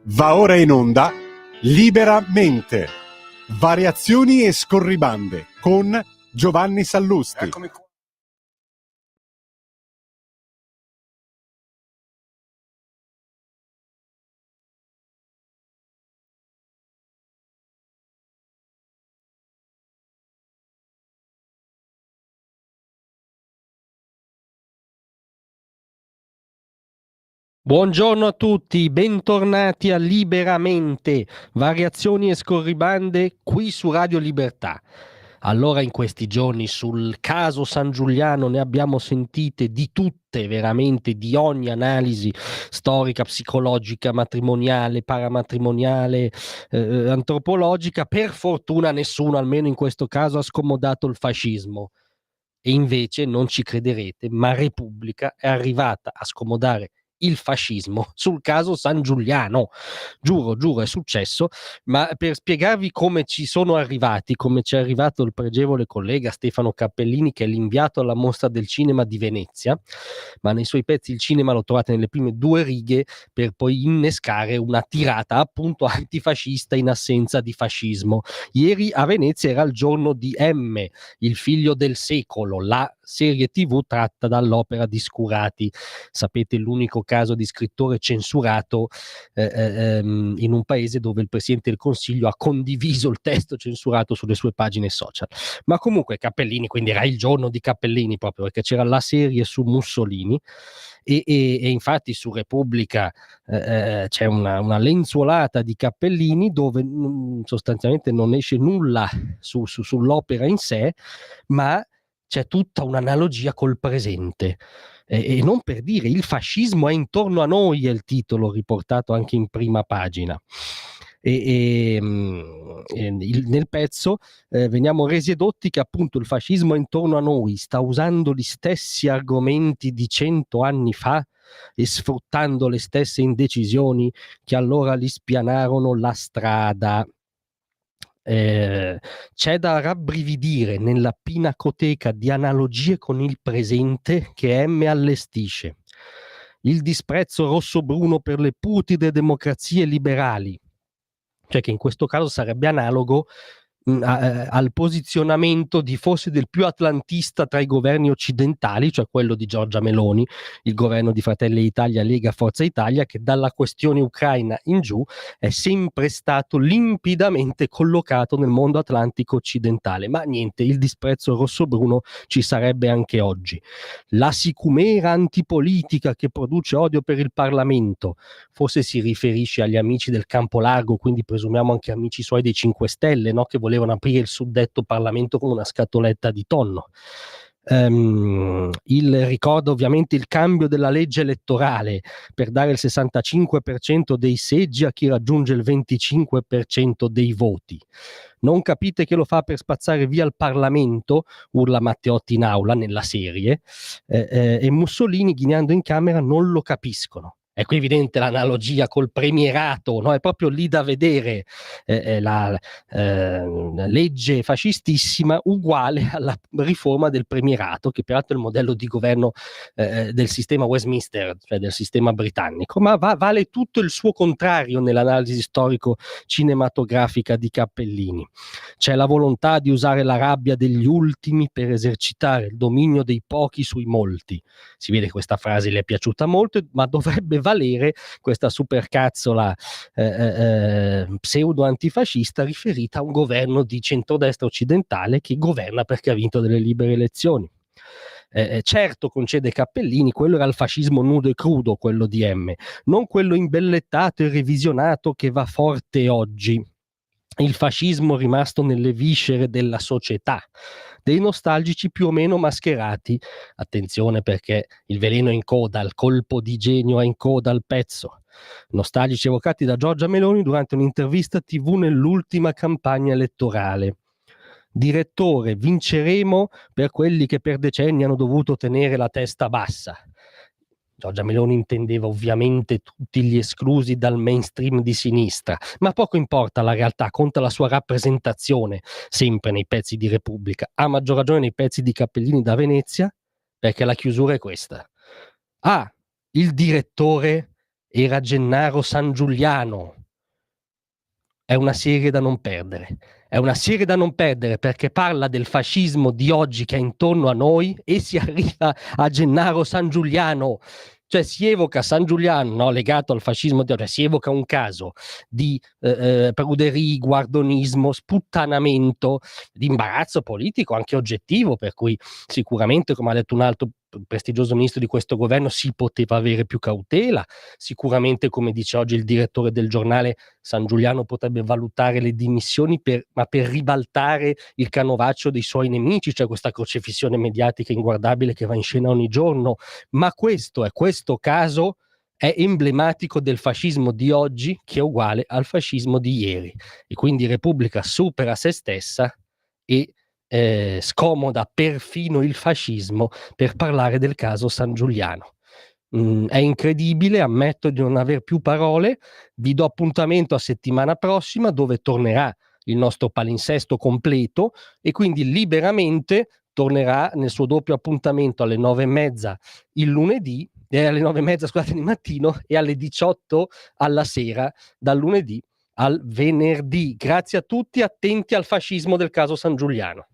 Va ora in onda Liberamente, variazioni e scorribande con Giovanni Sallusti. Eccomi qua. Buongiorno a tutti, bentornati a Liberamente, variazioni e scorribande qui su Radio Libertà. Allora, in questi giorni sul caso San Giuliano ne abbiamo sentite di tutte, veramente di ogni analisi storica, psicologica, matrimoniale, paramatrimoniale, antropologica. Per fortuna nessuno, almeno in questo caso, ha scomodato il fascismo. E invece, non ci crederete, ma Repubblica è arrivata a scomodare il fascismo sul caso San Giuliano. Giuro, è successo. Ma per spiegarvi come ci sono arrivati, come ci è arrivato il pregevole collega Stefano Cappellini, che è l'inviato alla Mostra del Cinema di Venezia, ma nei suoi pezzi il cinema lo trovate nelle prime due righe, per poi innescare una tirata appunto antifascista in assenza di fascismo. Ieri a Venezia era il giorno di M, il figlio del secolo, la serie TV tratta dall'opera di Scurati. Sapete, l'unico caso di scrittore censurato in un paese dove il Presidente del Consiglio ha condiviso il testo censurato sulle sue pagine social. Ma comunque Cappellini, quindi era il giorno di Cappellini proprio perché c'era la serie su Mussolini e infatti su Repubblica c'è una lenzuolata di Cappellini dove sostanzialmente non esce nulla sull'opera in sé, ma c'è tutta un'analogia col presente. E non per dire, il fascismo è intorno a noi, è il titolo riportato anche in prima pagina. Nel pezzo veniamo resi edotti che appunto il fascismo è intorno a noi, sta usando gli stessi argomenti di 100 anni fa e sfruttando le stesse indecisioni che allora gli spianarono la strada. C'è da rabbrividire nella pinacoteca di analogie con il presente che M allestisce. Il disprezzo rosso-bruno per le putide democrazie liberali, cioè che in questo caso sarebbe analogo al posizionamento di forse del più atlantista tra i governi occidentali, cioè quello di Giorgia Meloni, il governo di Fratelli d'Italia, Lega, Forza Italia, che dalla questione ucraina in giù è sempre stato limpidamente collocato nel mondo atlantico occidentale. Ma niente, il disprezzo rosso-bruno ci sarebbe anche oggi. La sicumera antipolitica che produce odio per il Parlamento, forse si riferisce agli amici del Campo Largo, quindi presumiamo anche amici suoi dei 5 Stelle, no? Che volevano aprire il suddetto Parlamento come una scatoletta di tonno. Il ricordo ovviamente il cambio della legge elettorale per dare il 65% dei seggi a chi raggiunge il 25% dei voti. Non capite che lo fa per spazzare via il Parlamento? Urla Matteotti in aula nella serie, e Mussolini ghignando in camera non lo capiscono. È qui evidente l'analogia col premierato, no? È proprio lì da vedere la legge fascistissima uguale alla riforma del premierato, che peraltro è il modello di governo del sistema Westminster, cioè del sistema britannico, ma vale tutto il suo contrario nell'analisi storico-cinematografica di Cappellini. C'è la volontà di usare la rabbia degli ultimi per esercitare il dominio dei pochi sui molti. Si vede che questa frase le è piaciuta molto, ma dovrebbe valere questa supercazzola pseudo antifascista riferita a un governo di centrodestra occidentale che governa perché ha vinto delle libere elezioni. Certo, concede Cappellini, quello era il fascismo nudo e crudo, quello di M, non quello imbellettato e revisionato che va forte oggi. Il fascismo rimasto nelle viscere della società, dei nostalgici più o meno mascherati. Attenzione, perché il veleno è in coda, il colpo di genio è in coda al pezzo. Nostalgici evocati da Giorgia Meloni durante un'intervista TV nell'ultima campagna elettorale. Direttore, vinceremo per quelli che per decenni hanno dovuto tenere la testa bassa. Giorgia Meloni intendeva ovviamente tutti gli esclusi dal mainstream di sinistra, ma poco importa la realtà, conta la sua rappresentazione sempre nei pezzi di Repubblica, a maggior ragione nei pezzi di Cappellini da Venezia, perché la chiusura è questa. Il direttore era Gennaro San Giuliano. È una serie da non perdere. È una serie da non perdere perché parla del fascismo di oggi che è intorno a noi e si arriva a Gennaro San Giuliano. Cioè si evoca San Giuliano, no, legato al fascismo di oggi, si evoca un caso di pruderie, guardonismo, sputtanamento, di imbarazzo politico, anche oggettivo, per cui sicuramente, come ha detto un altro prestigioso ministro di questo governo, si poteva avere più cautela. Sicuramente, come dice oggi il direttore del giornale, San Giuliano potrebbe valutare le dimissioni ma per ribaltare il canovaccio dei suoi nemici, cioè questa crocefissione mediatica inguardabile che va in scena ogni giorno. Ma questo caso è emblematico del fascismo di oggi, che è uguale al fascismo di ieri, e quindi Repubblica supera se stessa e scomoda perfino il fascismo per parlare del caso San Giuliano. È incredibile, ammetto di non aver più parole. Vi do appuntamento a settimana prossima, dove tornerà il nostro palinsesto completo, e quindi Liberamente tornerà nel suo doppio appuntamento alle 9:30 il lunedì, alle 9:30, scusate, di mattino, e alle 18 alla sera, dal lunedì al venerdì. Grazie a tutti, attenti al fascismo del caso San Giuliano.